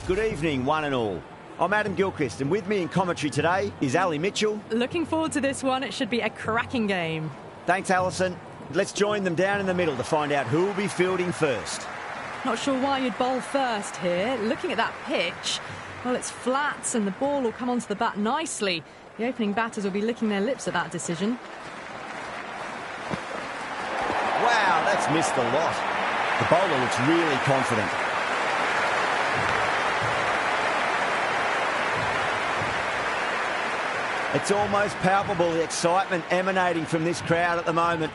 Good evening, one and all. I'm Adam Gilchrist, and with me in commentary today is Ali Mitchell. Looking forward to this one. It should be a cracking game. Thanks, Alison. Let's join them down in the middle to find out who will be fielding first. Not sure why you'd bowl first here. Looking at that pitch, well, it's flat and the ball will come onto the bat nicely. The opening batters will be licking their lips at that decision. Wow, that's missed a lot. The bowler looks really confident. It's almost palpable, the excitement emanating from this crowd at the moment.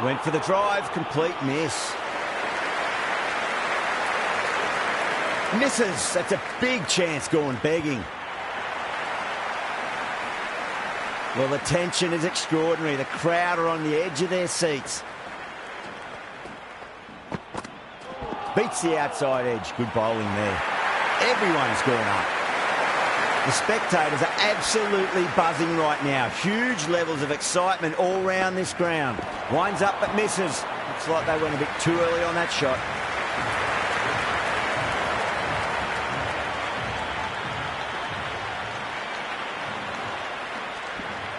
Went for the drive, complete miss. Misses, that's a big chance going begging. Well, the tension is extraordinary. The crowd are on the edge of their seats. Beats the outside edge. Good bowling there. Everyone's gone up. The spectators are absolutely buzzing right now. Huge levels of excitement all round this ground. Winds up but misses. Looks like they went a bit too early on that shot.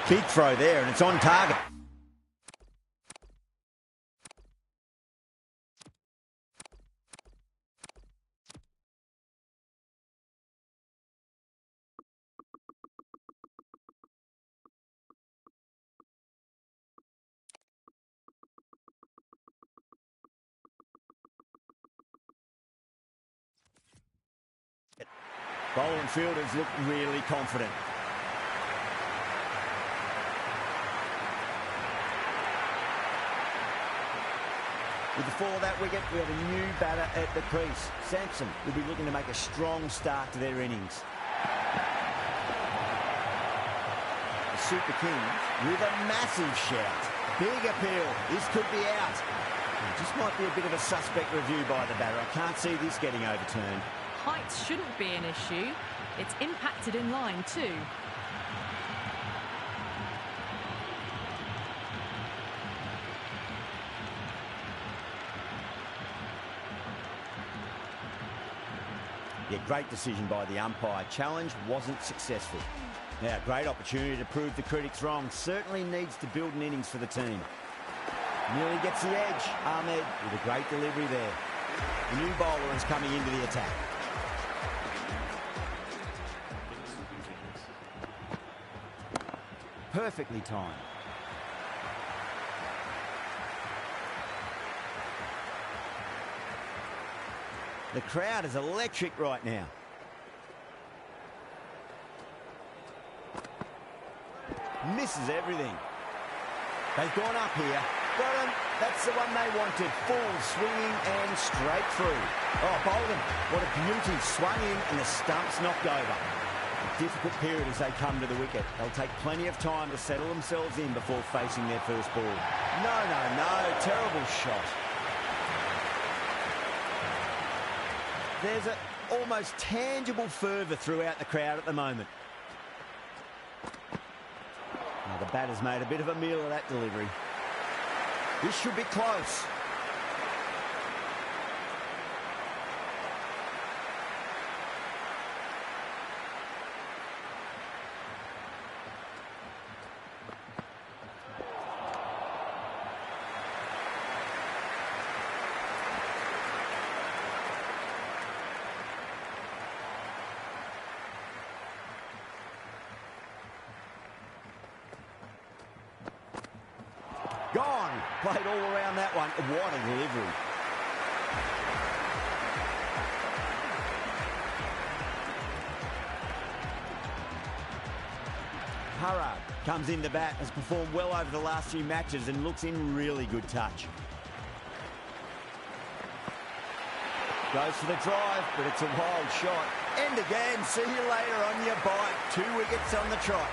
Big throw there, and it's on target. Bowler and fielders look really confident. With the fall of that wicket, we have a new batter at the crease. Sampson will be looking to make a strong start to their innings. The Super Kings with a massive shout. Big appeal. This could be out. It just might be a bit of a suspect review by the batter. I can't see this getting overturned. Height shouldn't be an issue. It's impacted in line too. Yeah, great decision by the umpire. Challenge wasn't successful. Now, great opportunity to prove the critics wrong. Certainly needs to build an innings for the team. Nearly gets the edge. Ahmed with a great delivery there. The new bowler is coming into the attack. Perfectly timed. The crowd is electric right now. Misses everything. They've gone up here. Got him. That's the one they wanted. Full swinging and straight through. Oh, Bolden. What a beauty. Swung in and the stump's knocked over. A difficult period as they come to the wicket. They'll take plenty of time to settle themselves in before facing their first ball. No. Terrible shot. There's an almost tangible fervour throughout the crowd at the moment. Now the batter's made a bit of a meal of that delivery. This should be close. Gone. Played all around that one. What a delivery. Harrod comes in to bat, has performed well over the last few matches and looks in really good touch. Goes for the drive, but it's a wild shot. And again, see you later on your bite. 2 wickets on the trot.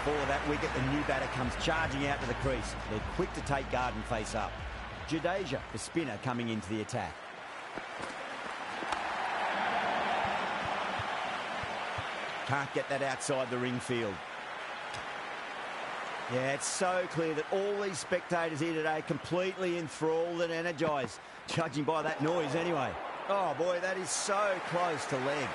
Before that wicket, the new batter comes charging out to the crease. They're quick to take guard and face up. Jadeja, the spinner, coming into the attack. Can't get that outside the ring field. Yeah, it's so clear that all these spectators here today completely enthralled and energised, judging by that noise anyway. Oh boy, that is so close to leg.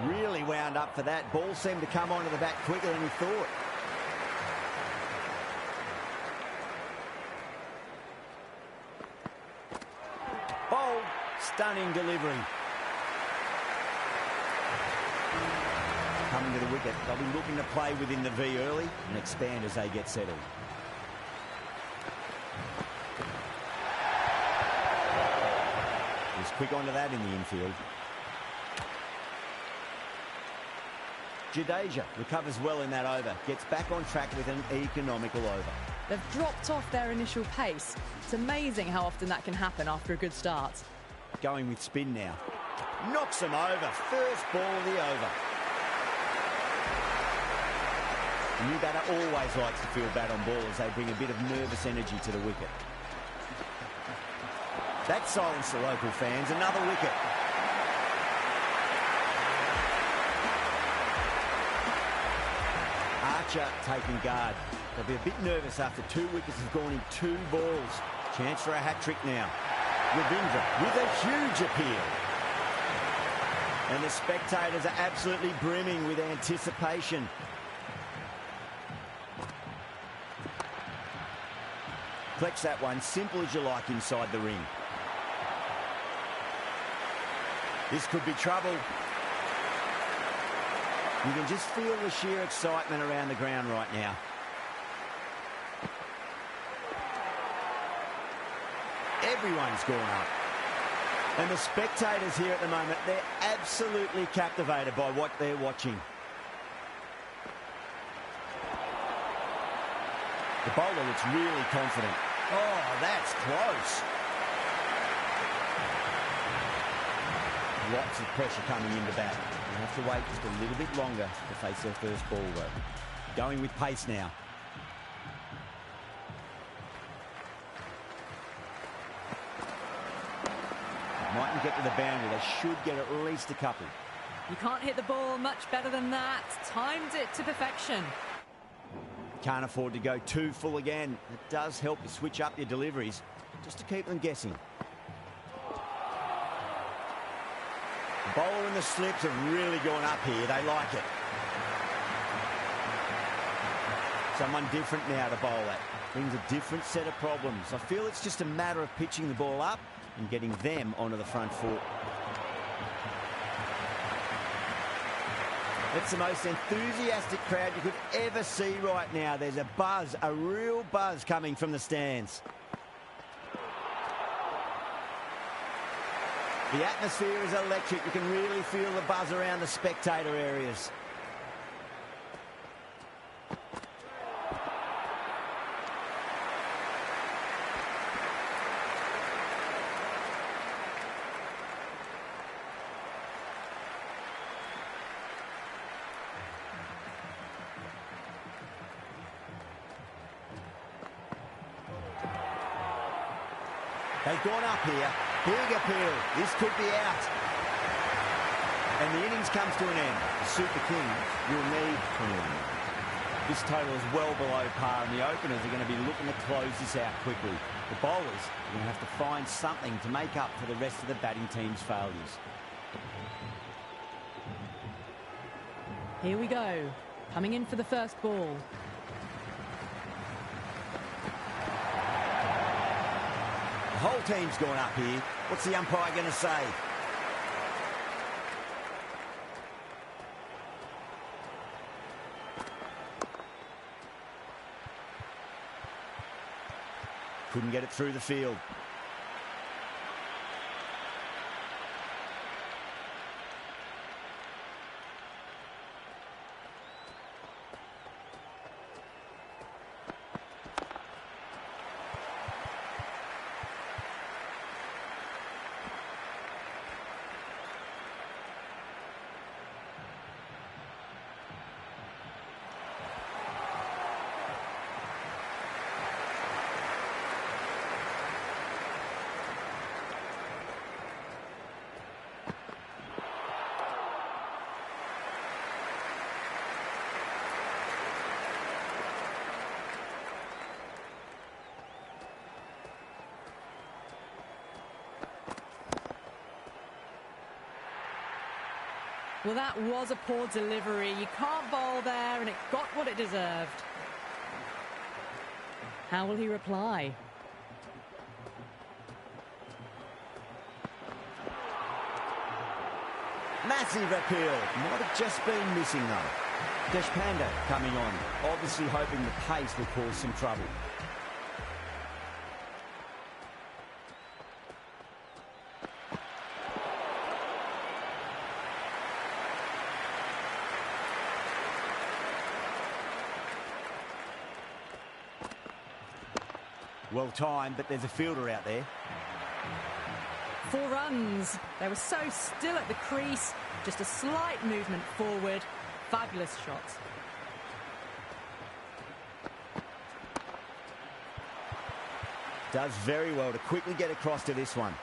Really wound up for that. Ball seemed to come onto the bat quicker than he thought. Bold, stunning delivery. Coming to the wicket, they'll be looking to play within the V early and expand as they get settled. He's quick onto that in the infield. Jadeja recovers well in that over, gets back on track with an economical over. They've dropped off their initial pace. It's amazing how often that can happen after a good start. Going with spin now. Knocks them over. First ball of the over. The new batter always likes to feel bat on ball as they bring a bit of nervous energy to the wicket. That silenced the local fans. Another wicket. Archer taking guard. They'll be a bit nervous after 2 wickets have gone in 2 balls. Chance for a hat-trick now. Ravindra with a huge appeal. And the spectators are absolutely brimming with anticipation. Flex that one, simple as you like inside the ring. This could be trouble. You can just feel the sheer excitement around the ground right now. Everyone's gone up. And the spectators here at the moment, they're absolutely captivated by what they're watching. The bowler looks really confident. Oh, that's close. Lots of pressure coming into bat. They have to wait just a little bit longer to face their first ball, though. Going with pace now. Mightn't get to the boundary. They should get at least a couple. You can't hit the ball much better than that. Timed it to perfection. Can't afford to go too full again. It does help to switch up your deliveries just to keep them guessing. The bowler and the slips have really gone up here. They like it. Someone different now to bowl at. Brings a different set of problems. I feel it's just a matter of pitching the ball up and getting them onto the front foot. It's the most enthusiastic crowd you could ever see right now. There's a buzz, a real buzz coming from the stands. The atmosphere is electric. You can really feel the buzz around the spectator areas. They've gone up here. Big appeal. This could be out. And the innings comes to an end. To suit the Kings, you'll need 21. This total is well below par, and the openers are going to be looking to close this out quickly. The bowlers are going to have to find something to make up for the rest of the batting team's failures. Here we go. Coming in for the first ball. The whole team's gone up here. What's the umpire going to say? Couldn't get it through the field. Well, that was a poor delivery. You can't bowl there, and it got what it deserved. How will he reply? Massive appeal. Might have just been missing, though. Deshpande coming on, obviously hoping the pace will cause some trouble. Well timed, but there's a fielder out there. 4 runs. They were so still at the crease. Just a slight movement forward. Fabulous shots. Does very well to quickly get across to this one.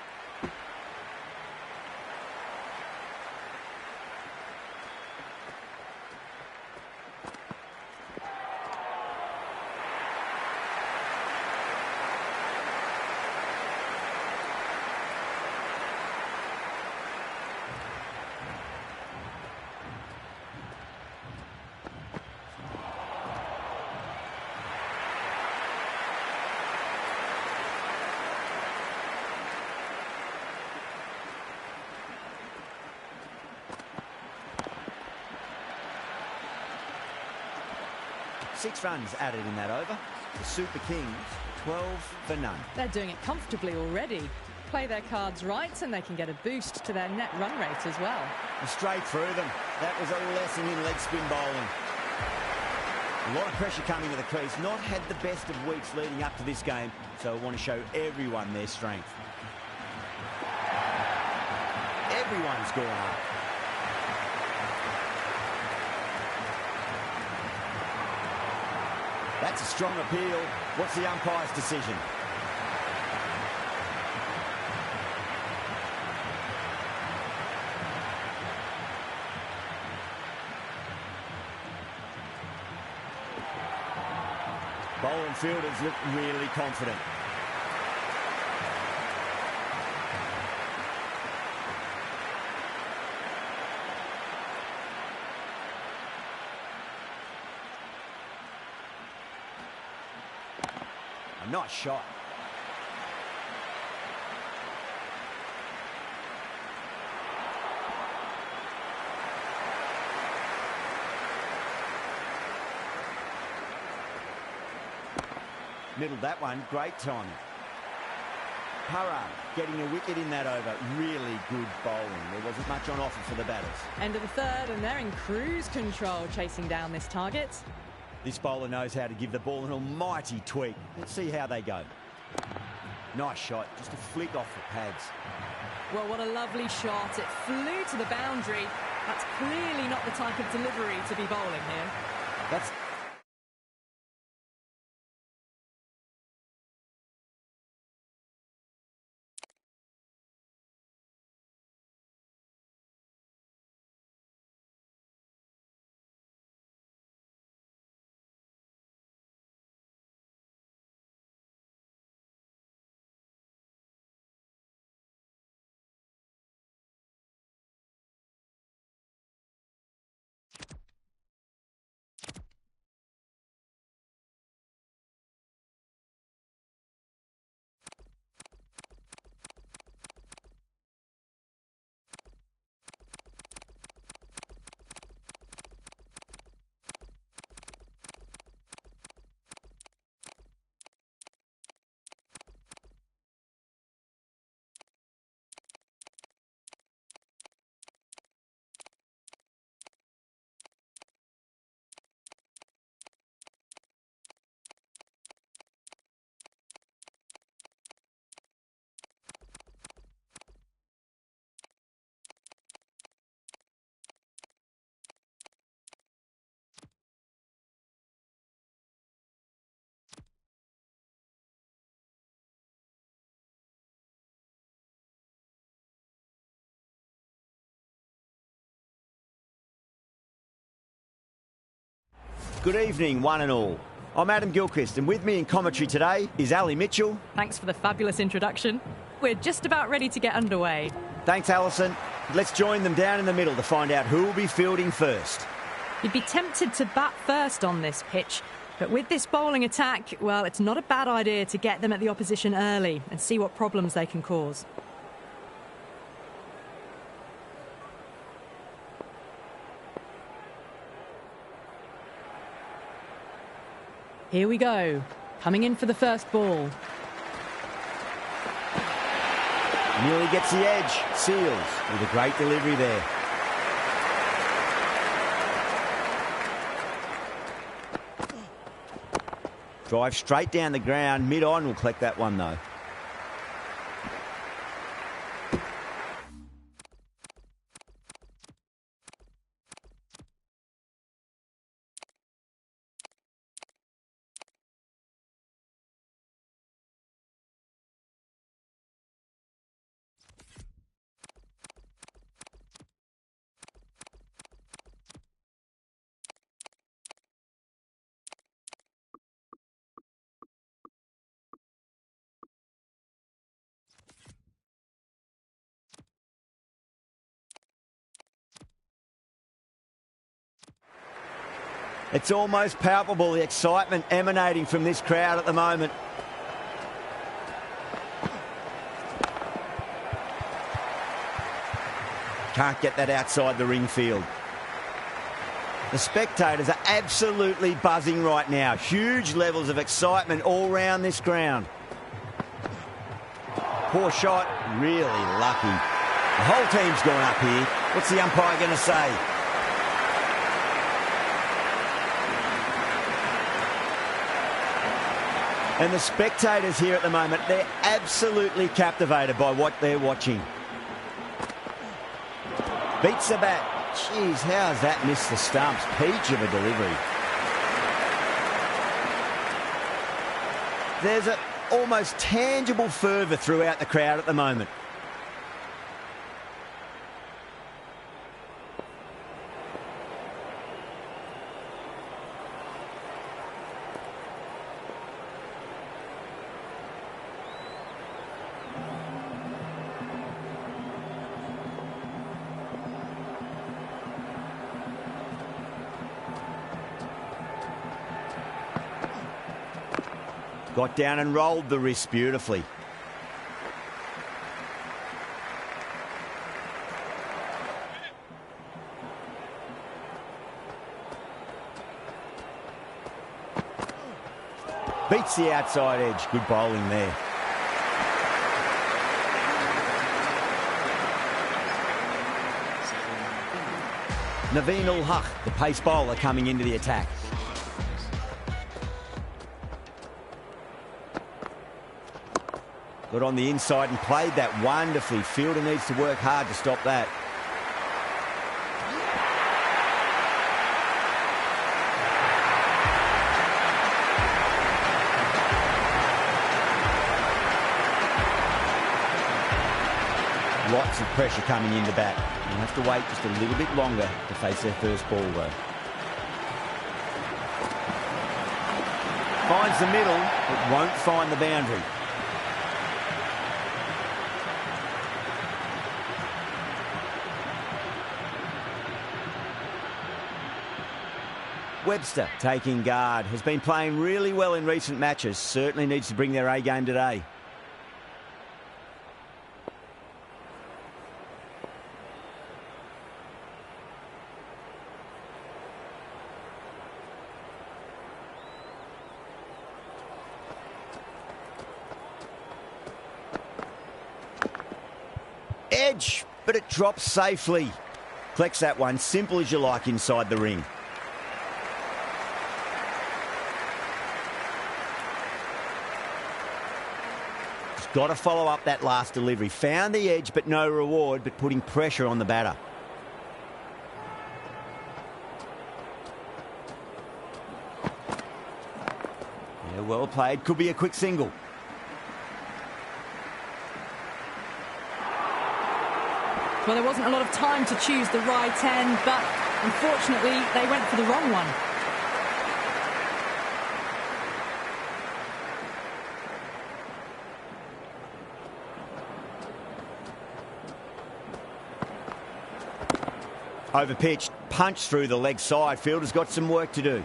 Six runs added in that over. The Super Kings, 12 for none. They're doing it comfortably already. Play their cards right and they can get a boost to their net run rate as well. Straight through them. That was a lesson in leg spin bowling. A lot of pressure coming to the crease. Not had the best of weeks leading up to this game, so I want to show everyone their strength. Everyone's gone up. That's a strong appeal. What's the umpire's decision? Bowling fielders look really confident. A nice shot. Middled that one, great timing. Parra getting a wicket in that over. Really good bowling. There wasn't much on offer for the batters. End of the third, and they're in cruise control, chasing down this target. This bowler knows how to give the ball an almighty tweak. Let's see how they go. Nice shot, just a flick off the pads. Well, what a lovely shot. It flew to the boundary. That's clearly not the type of delivery to be bowling here. That's... Good evening, one and all. I'm Adam Gilchrist, and with me in commentary today is Ali Mitchell. Thanks for the fabulous introduction. We're just about ready to get underway. Thanks, Alison. Let's join them down in the middle to find out who will be fielding first. You'd be tempted to bat first on this pitch, but with this bowling attack, well, it's not a bad idea to get them at the opposition early and see what problems they can cause. Here we go, coming in for the first ball. Nearly gets the edge. Seals with a great delivery there. Drive straight down the ground. Mid-on will collect that one though. It's almost palpable, the excitement emanating from this crowd at the moment. Can't get that outside the ring field. The spectators are absolutely buzzing right now. Huge levels of excitement all round this ground. Poor shot, really lucky. The whole team's gone up here. What's the umpire going to say? And the spectators here at the moment, they're absolutely captivated by what they're watching. Beats the bat. Jeez, how's that missed the stumps? Peach of a delivery. There's an almost tangible fervour throughout the crowd at the moment. Got down and rolled the wrist beautifully. Beats the outside edge. Good bowling there. Naveen ul Haq, the pace bowler, coming into the attack. Got on the inside and played that wonderfully. Fielder needs to work hard to stop that. Lots of pressure coming into bat. They'll have to wait just a little bit longer to face their first ball though. Finds the middle, but won't find the boundary. Webster taking guard. Has been playing really well in recent matches. Certainly needs to bring their A game today. Edge, but it drops safely. Collects that one, simple as you like inside the ring. Got to follow up that last delivery. Found the edge, but no reward, but putting pressure on the batter. Yeah, well played. Could be a quick single. Well, there wasn't a lot of time to choose the right end, but unfortunately, they went for the wrong one. Over-pitched, punched through the leg side. Fielder's got some work to do.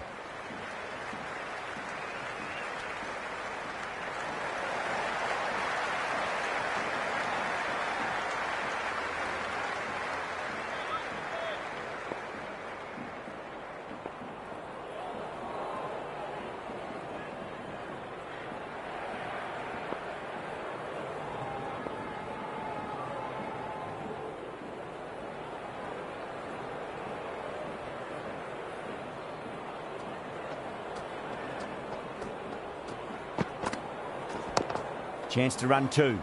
Chance to run two.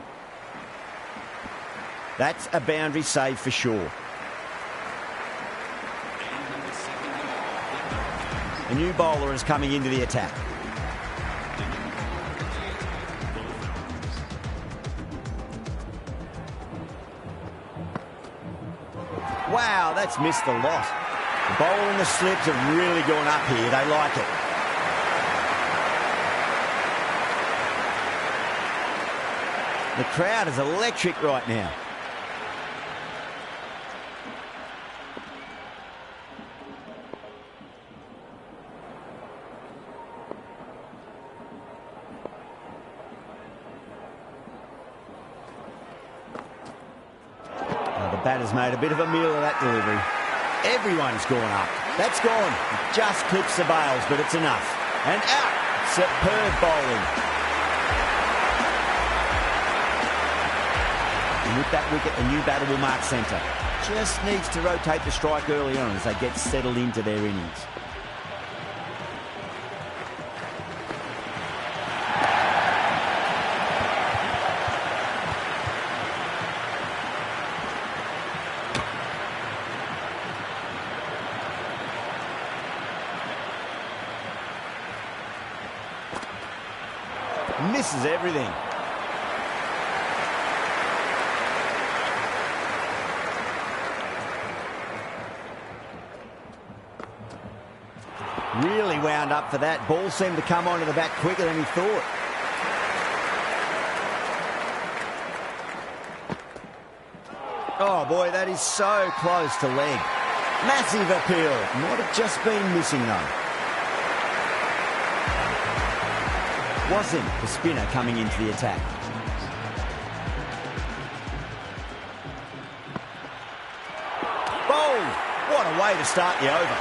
That's a boundary save for sure. A new bowler is coming into the attack. Wow, that's missed a lot. The bowler and the slips have really gone up here. They like it. The crowd is electric right now. The batter's made a bit of a meal of that delivery. Everyone's gone up. That's gone. It just clips the bails, but it's enough. And out. Superb bowling. And with that wicket, a new batter will mark centre. Just needs to rotate the strike early on as they get settled into their innings. Misses everything. Really wound up for that. Ball seemed to come onto the bat quicker than he thought. Oh boy, that is so close to leg. Massive appeal. Might have just been missing though. Wasn't the spinner coming into the attack. Bowled! What a way to start the over.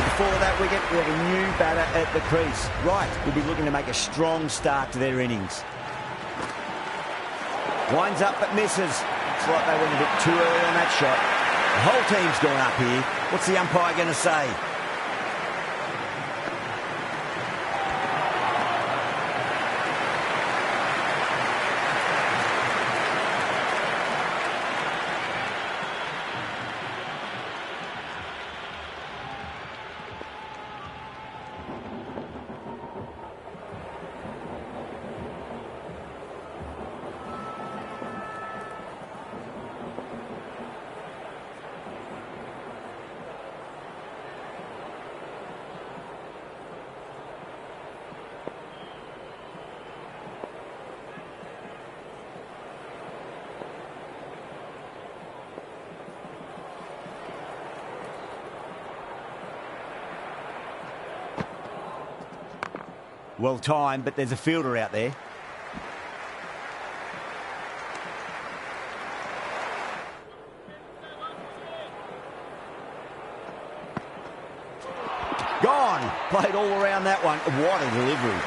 Before that wicket, we have a new batter at the crease. Right, we'll be looking to make a strong start to their innings. Winds up but misses. Looks like they went a bit too early on that shot. The whole team's gone up here. What's the umpire going to say? Well timed, but there's a fielder out there. Gone. Played all around that one. What a delivery.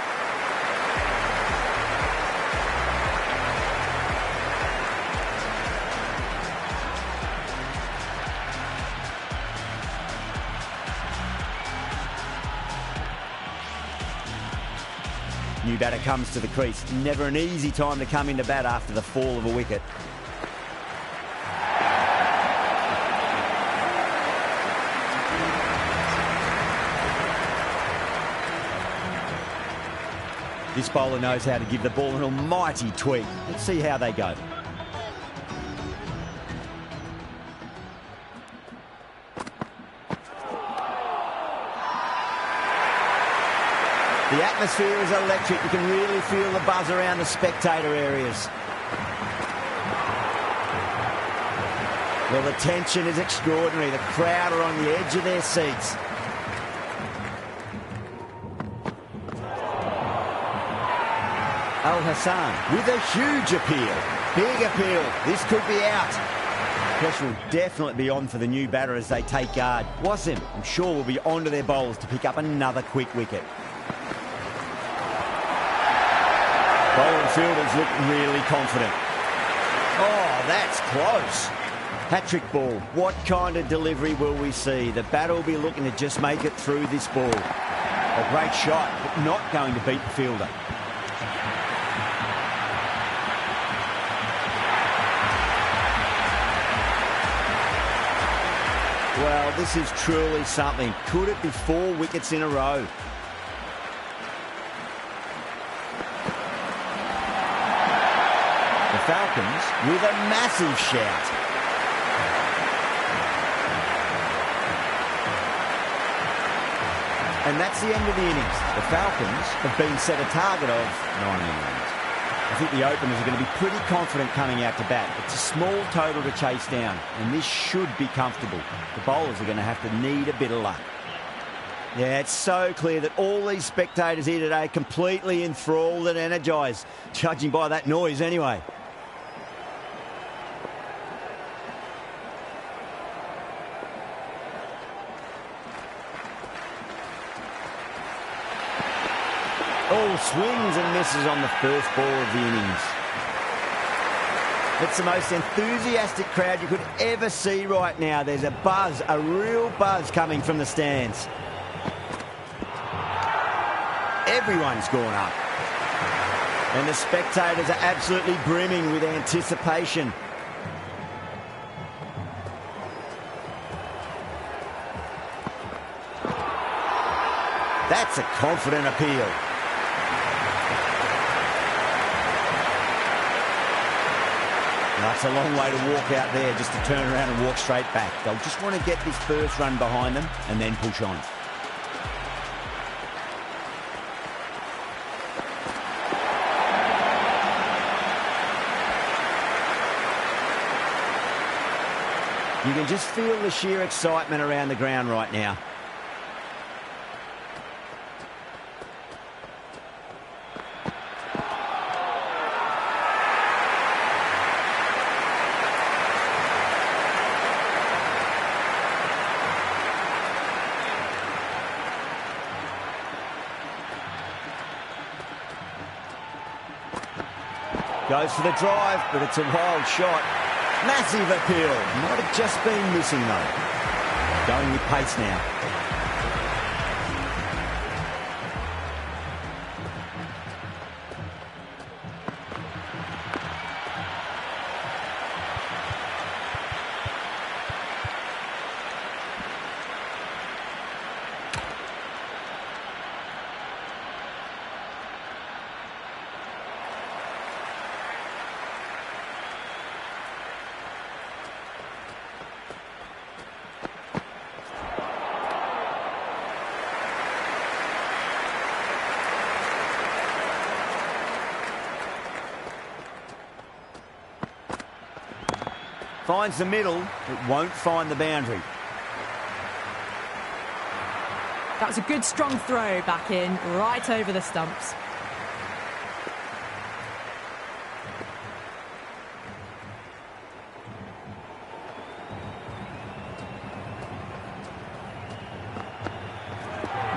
New batter comes to the crease. Never an easy time to come into bat after the fall of a wicket. This bowler knows how to give the ball an almighty tweak. Let's see how they go. The atmosphere is electric. You can really feel the buzz around the spectator areas. Well, the tension is extraordinary. The crowd are on the edge of their seats. Al Hassan with a huge appeal. Big appeal. This could be out. Pressure will definitely be on for the new batter as they take guard. Wasim, I'm sure, will be onto their bowls to pick up another quick wicket. Bowling fielders look really confident. Oh, that's close. Hat-trick ball. What kind of delivery will we see? The batter will be looking to just make it through this ball. A great shot, but not going to beat the fielder. Well, this is truly something. Could it be 4 wickets in a row? The Falcons with a massive shout. And that's the end of the innings. The Falcons have been set a target of 9 innings. I think the openers are going to be pretty confident coming out to bat. It's a small total to chase down, and this should be comfortable. The bowlers are going to have to need a bit of luck. Yeah, it's so clear that all these spectators here today are completely enthralled and energised, judging by that noise anyway. All swings and misses on the first ball of the innings. It's the most enthusiastic crowd you could ever see right now. There's a buzz, a real buzz coming from the stands. Everyone's gone up. And the spectators are absolutely brimming with anticipation. That's a confident appeal. That's a long way to walk out there just to turn around and walk straight back. They'll just want to get this first run behind them and then push on. You can just feel the sheer excitement around the ground right now. Goes for the drive, but it's a wild shot. Massive appeal. Might have just been missing, though. Going with pace now. Finds the middle, it won't find the boundary. That was a good strong throw back in, right over the stumps.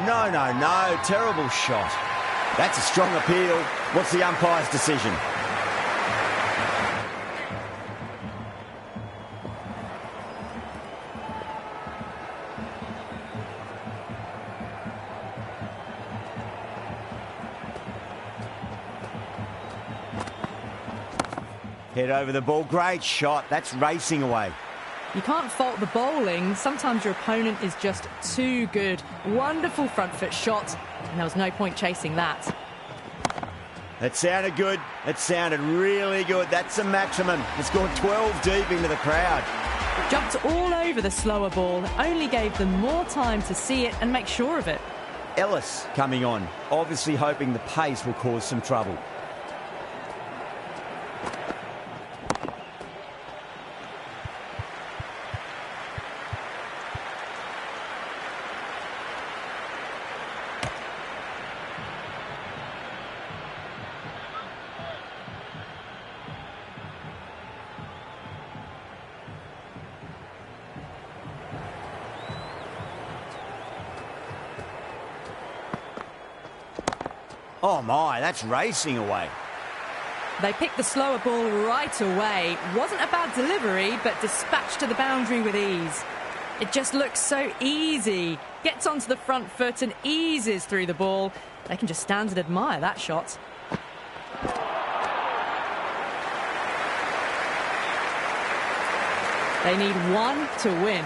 No, terrible shot. That's a strong appeal. What's the umpire's decision? Head over the ball. Great shot. That's racing away. You can't fault the bowling. Sometimes your opponent is just too good. Wonderful front foot shot, and there was no point chasing that. That sounded good. It sounded really good. That's the maximum. It's gone 12 deep into the crowd. Jumped all over the slower ball. Only gave them more time to see it and make sure of it. Ellis coming on, obviously hoping the pace will cause some trouble. Oh my, that's racing away. They picked the slower ball right away. Wasn't a bad delivery, but dispatched to the boundary with ease. It just looks so easy. Gets onto the front foot and eases through the ball. They can just stand and admire that shot. They need one to win.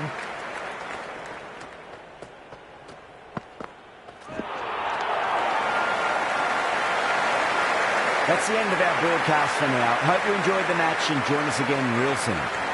That's the end of our broadcast for now. Hope you enjoyed the match and join us again real soon.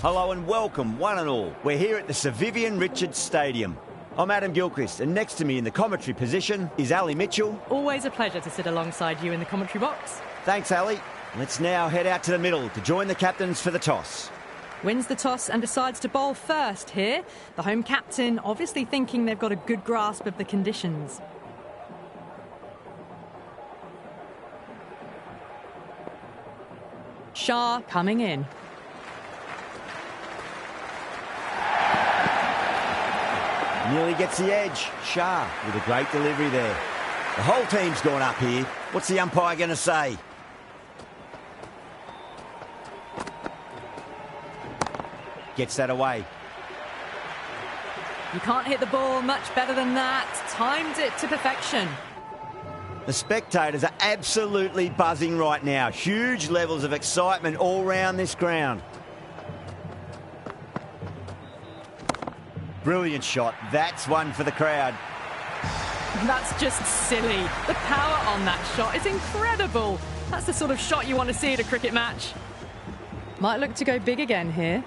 Hello and welcome, one and all. We're here at the Sir Vivian Richards Stadium. I'm Adam Gilchrist, and next to me in the commentary position is Ali Mitchell. Always a pleasure to sit alongside you in the commentary box. Thanks, Ali. Let's now head out to the middle to join the captains for the toss. Wins the toss and decides to bowl first here. The home captain obviously thinking they've got a good grasp of the conditions. Shah coming in. Nearly gets the edge. Shah with a great delivery there. The whole team's gone up here. What's the umpire going to say? Gets that away. You can't hit the ball much better than that. Timed it to perfection. The spectators are absolutely buzzing right now. Huge levels of excitement all round this ground. Brilliant shot. That's one for the crowd. That's just silly. The power on that shot is incredible. That's the sort of shot you want to see at a cricket match. Might look to go big again here.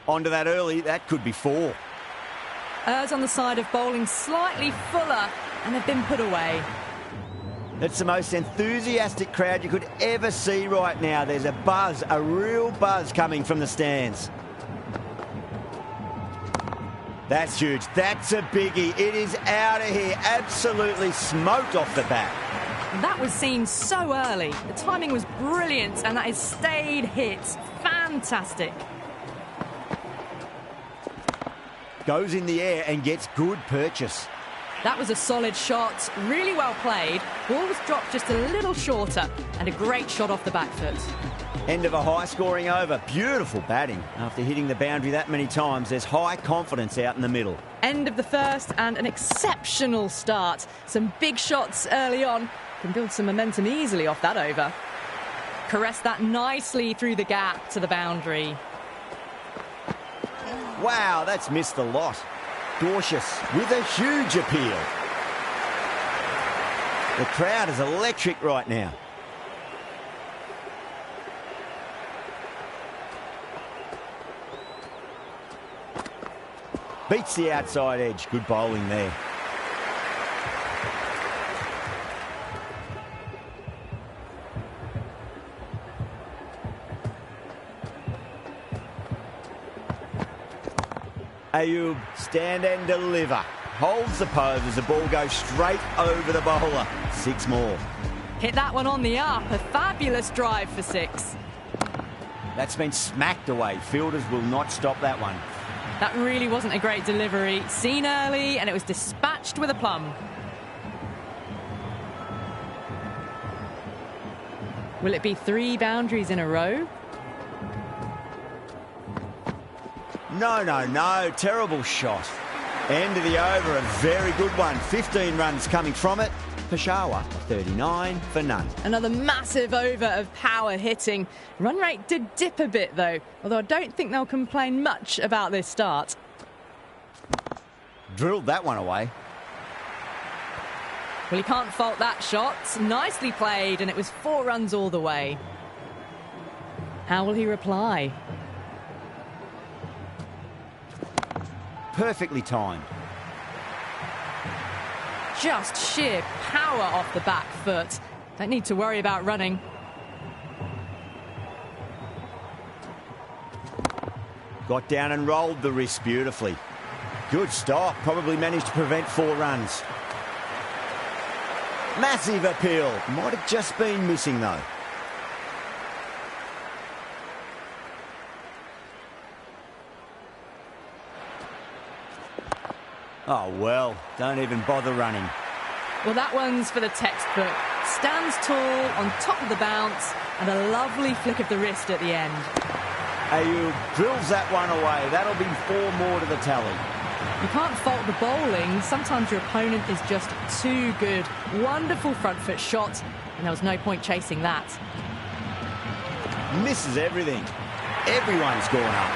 Onto that early. That could be 4. Errs on the side of bowling slightly fuller, and they've been put away. It's the most enthusiastic crowd you could ever see right now. There's a buzz, a real buzz coming from the stands. That's huge. That's a biggie. It is out of here. Absolutely smoked off the bat. That was seen so early. The timing was brilliant, and that is stayed hits. Fantastic. Goes in the air and gets good purchase. That was a solid shot, really well played. Ball was dropped just a little shorter, and a great shot off the back foot. End of a high-scoring over. Beautiful batting. After hitting the boundary that many times, there's high confidence out in the middle. End of the first, and an exceptional start. Some big shots early on. Can build some momentum easily off that over. Caressed that nicely through the gap to the boundary. Wow, that's missed a lot. Cautious with a huge appeal. The crowd is electric right now. Beats the outside edge. Good bowling there. Ayub, stand and deliver. Holds the pose as the ball goes straight over the bowler. 6 more. Hit that one on the up. A fabulous drive for 6. That's been smacked away. Fielders will not stop that one. That really wasn't a great delivery. Seen early, and it was dispatched with a plum. Will it be 3 boundaries in a row? No. Terrible shot. End of the over, a very good one. 15 runs coming from it. Peshawar, 39 for none. Another massive over of power hitting. Run rate did dip a bit, though, although I don't think they'll complain much about this start. Drilled that one away. Well, you can't fault that shot. Nicely played, and it was 4 runs all the way. How will he reply? Perfectly timed. Just sheer power off the back foot. Don't need to worry about running. Got down and rolled the wrist beautifully. Good stop. Probably managed to prevent 4 runs. Massive appeal. Might have just been missing, though. Oh, well, don't even bother running. Well, that one's for the textbook. Stands tall, on top of the bounce, and a lovely flick of the wrist at the end. Ayub drills that one away. That'll be 4 more to the tally. You can't fault the bowling. Sometimes your opponent is just too good. Wonderful front foot shot, and there was no point chasing that. Misses everything. Everyone's gone up.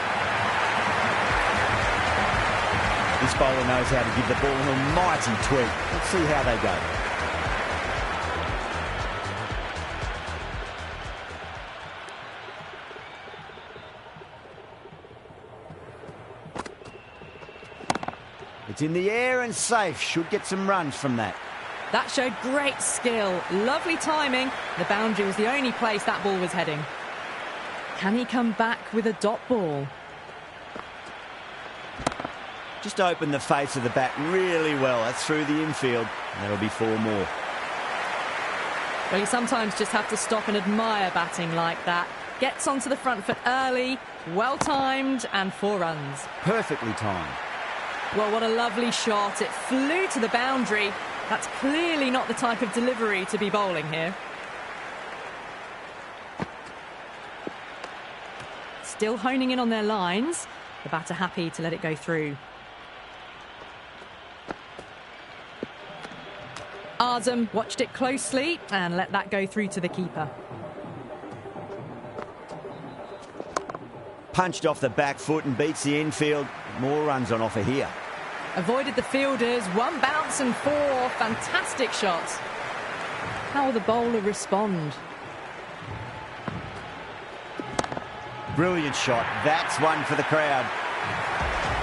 This bowler knows how to give the ball an almighty tweak. Let's see how they go. It's in the air and safe. Should get some runs from that. That showed great skill. Lovely timing. The boundary was the only place that ball was heading. Can he come back with a dot ball? Just opened the face of the bat really well. That's through the infield. That'll be 4 more. Well, you sometimes just have to stop and admire batting like that. Gets onto the front foot early, well-timed, and 4 runs. Perfectly timed. Well, what a lovely shot. It flew to the boundary. That's clearly not the type of delivery to be bowling here. Still honing in on their lines. The batter happy to let it go through. Azam watched it closely and let that go through to the keeper. Punched off the back foot and beats the infield. More runs on offer here. Avoided the fielders, 1 bounce and 4. Fantastic shots. How will the bowler respond? Brilliant shot. That's one for the crowd.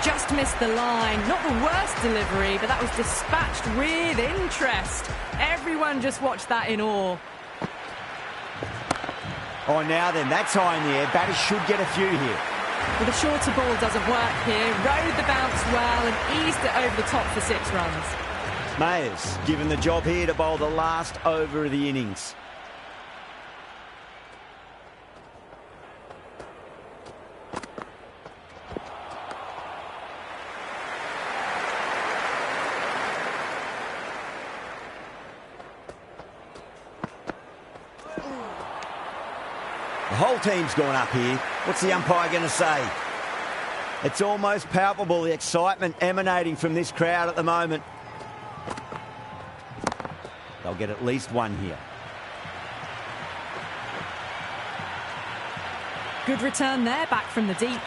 just missed the line. Not the worst delivery, but that was dispatched with interest. Everyone just watched that in awe. Oh, now then, that's high in the air. Batters should get a few here. Well, the shorter ball doesn't work here. Rode the bounce well and eased it over the top for 6 runs. Mayers given the job here to bowl the last over of the innings. The whole team's gone up here. What's the umpire going to say? It's almost palpable, the excitement emanating from this crowd at the moment. They'll get at least one here. Good return there, back from the deep.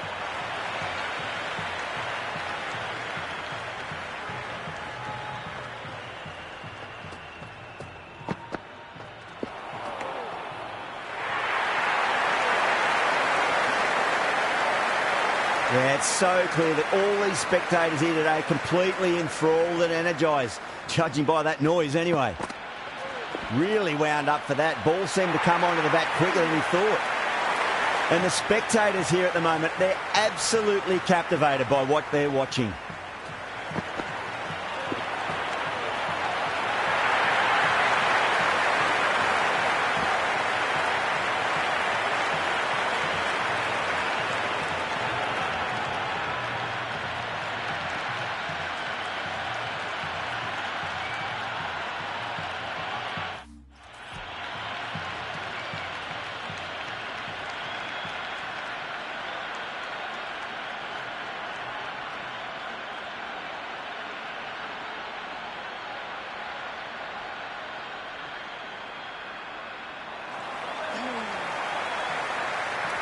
Yeah, it's so clear that all these spectators here today are completely enthralled and energised, judging by that noise anyway. Really wound up for that. Ball seemed to come onto the bat quicker than he thought. And the spectators here at the moment, they're absolutely captivated by what they're watching.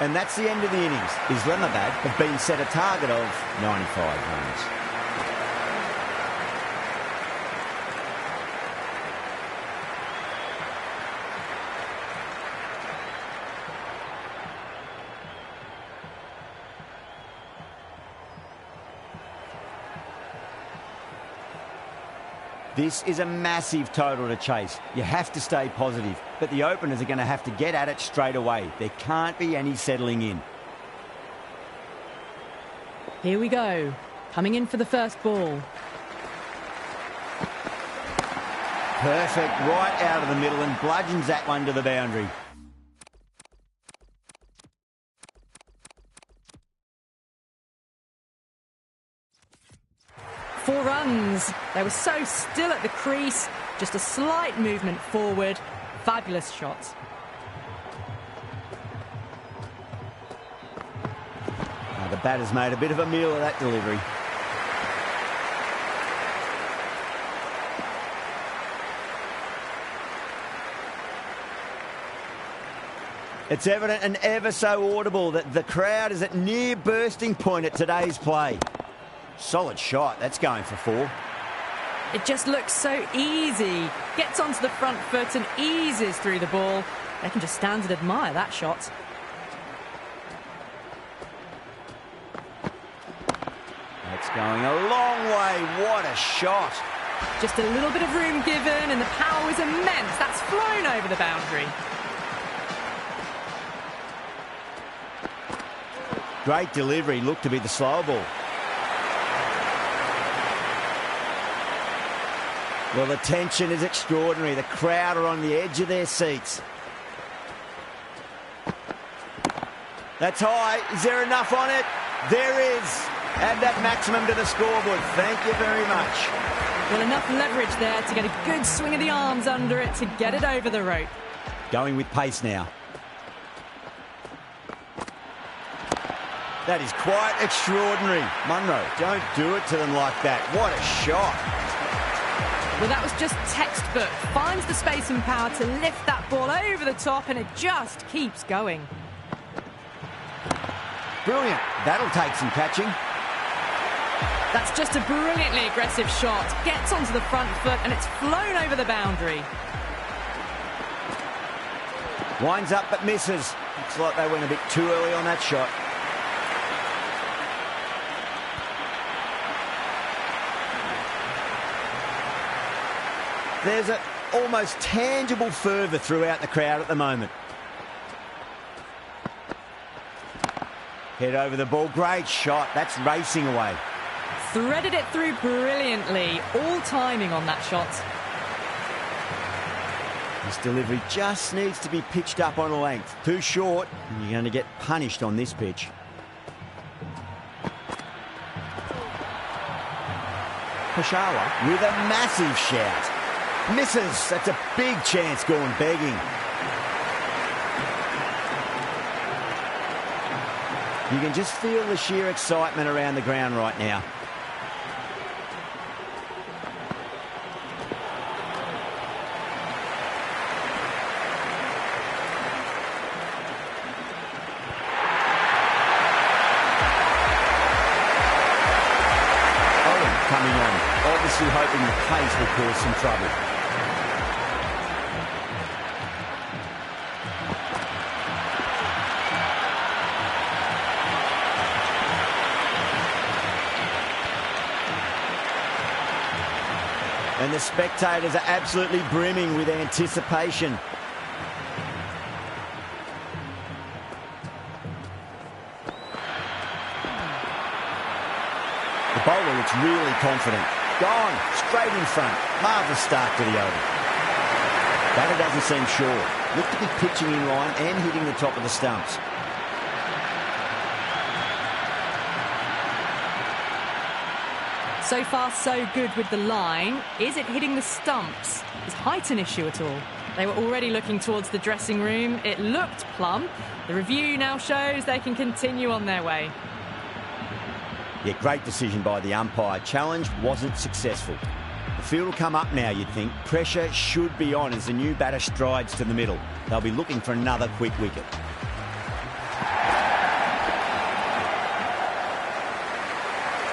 And that's the end of the innings. Islamabad have been set a target of 95 runs. This is a massive total to chase. You have to stay positive, but the openers are going to have to get at it straight away. There can't be any settling in. Here we go. Coming in for the first ball. Perfect, right out of the middle and bludgeons that one to the boundary. Four runs. They were so still at the crease. Just a slight movement forward. Fabulous shot. Oh, the batter's made a bit of a meal of that delivery. It's evident and ever so audible that the crowd is at near bursting point at today's play. Solid shot. That's going for 4. It just looks so easy. Gets onto the front foot and eases through the ball. They can just stand and admire that shot. That's going a long way. What a shot. Just a little bit of room given and the power is immense. That's flown over the boundary. Great delivery. Looked to be the slower ball. Well, the tension is extraordinary. The crowd are on the edge of their seats. That's high. Is there enough on it? There is. Add that maximum to the scoreboard. Thank you very much. Well, enough leverage there to get a good swing of the arms under it to get it over the rope. Going with pace now. That is quite extraordinary. Munro, don't do it to them like that. What a shot. Well, that was just textbook. Finds the space and power to lift that ball over the top, and it just keeps going. Brilliant. That'll take some catching. That's just a brilliantly aggressive shot. Gets onto the front foot, and it's flown over the boundary. Winds up but misses. Looks like they went a bit too early on that shot. There's an almost tangible fervour throughout the crowd at the moment. Head over the ball. Great shot. That's racing away. Threaded it through brilliantly. All timing on that shot. This delivery just needs to be pitched up on a length. Too short, and you're going to get punished on this pitch. Peshawa with a massive shout. Misses. That's a big chance going begging. You can just feel the sheer excitement around the ground right now. Owen coming on, obviously hoping the pace will cause some trouble. And the spectators are absolutely brimming with anticipation. The bowler looks really confident. Gone, straight in front. Marvellous start to the over. Batter doesn't seem sure. Looked to be pitching in line and hitting the top of the stumps. So far, so good with the line. Is it hitting the stumps? Is height an issue at all? They were already looking towards the dressing room. It looked plumb. The review now shows they can continue on their way. Yeah, great decision by the umpire. Challenge wasn't successful. The field will come up now, you'd think. Pressure should be on as the new batter strides to the middle. They'll be looking for another quick wicket.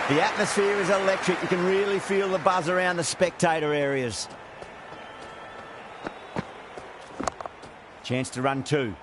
The atmosphere is electric. You can really feel the buzz around the spectator areas. Chance to run two.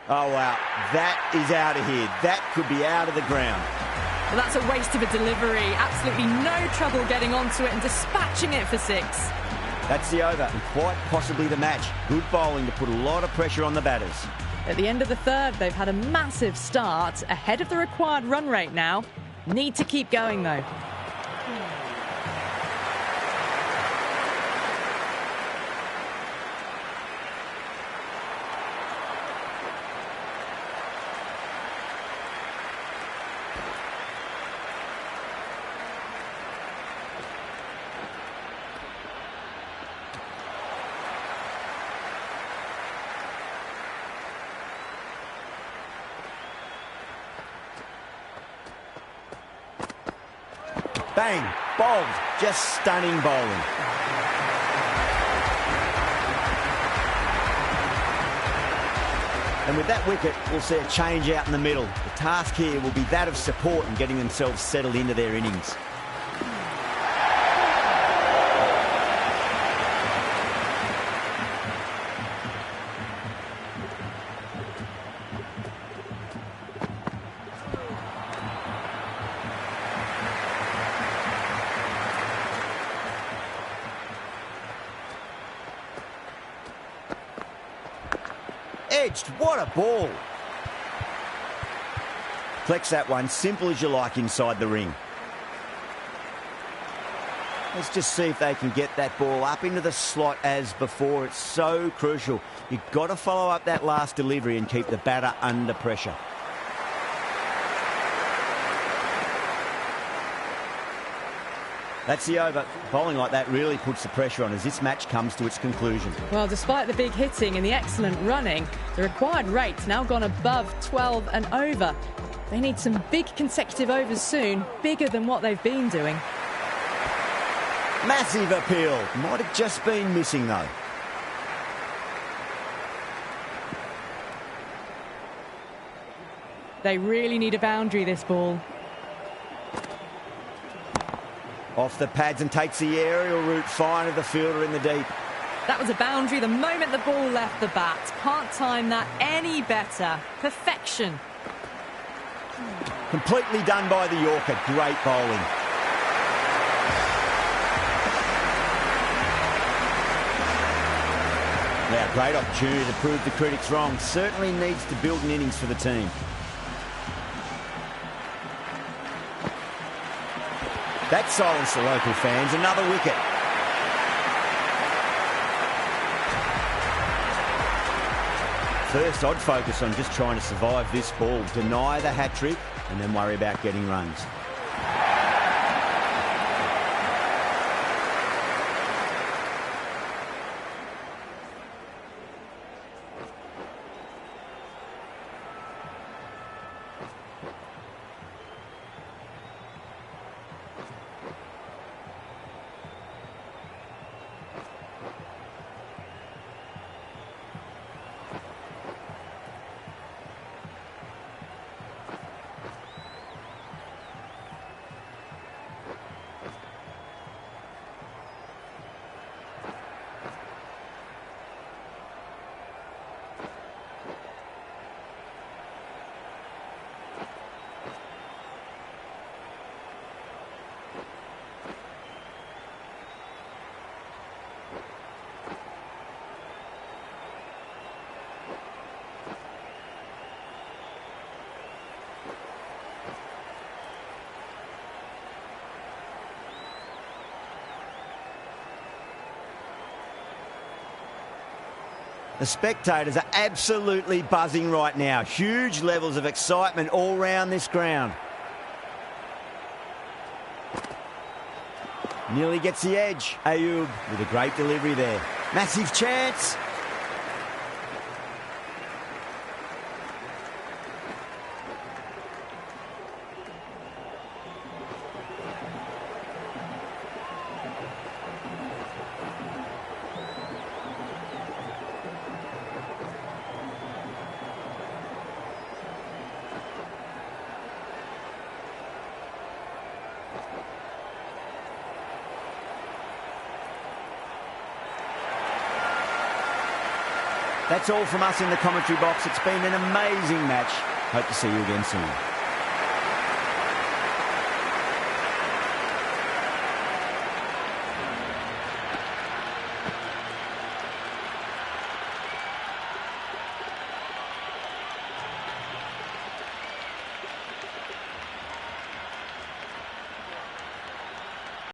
Oh, wow. That is out of here. That could be out of the ground. Well, that's a waste of a delivery. Absolutely no trouble getting onto it and dispatching it for six. That's the over and quite possibly the match. Good bowling to put a lot of pressure on the batters. At the end of the third, they've had a massive start. Ahead of the required run rate now. Need to keep going, though. Bang, bowled, just stunning bowling. And with that wicket, we'll see a change out in the middle. The task here will be that of support and getting themselves settled into their innings. Edged, what a ball. Flex that one, simple as you like inside the ring. Let's just see if they can get that ball up into the slot as before. It's so crucial. You've got to follow up that last delivery and keep the batter under pressure. That's the over. Bowling like that really puts the pressure on as this match comes to its conclusion. Well, despite the big hitting and the excellent running, the required rate's now gone above 12 and over. They need some big consecutive overs soon, bigger than what they've been doing. Massive appeal. Might have just been missing, though. They really need a boundary, this ball. Off the pads and takes the aerial route fine of the fielder in the deep. That was a boundary the moment the ball left the bat. Can't time that any better. Perfection. Completely done by the Yorker. Great bowling. Now, great opportunity to prove the critics wrong. Certainly needs to build an innings for the team. That silenced the local fans. Another wicket. First, I'd focus on just trying to survive this ball, deny the hat-trick, and then worry about getting runs. The spectators are absolutely buzzing right now. Huge levels of excitement all round this ground. Nearly gets the edge. Ayub with a great delivery there. Massive chance. That's all from us in the commentary box. It's been an amazing match. Hope to see you again soon.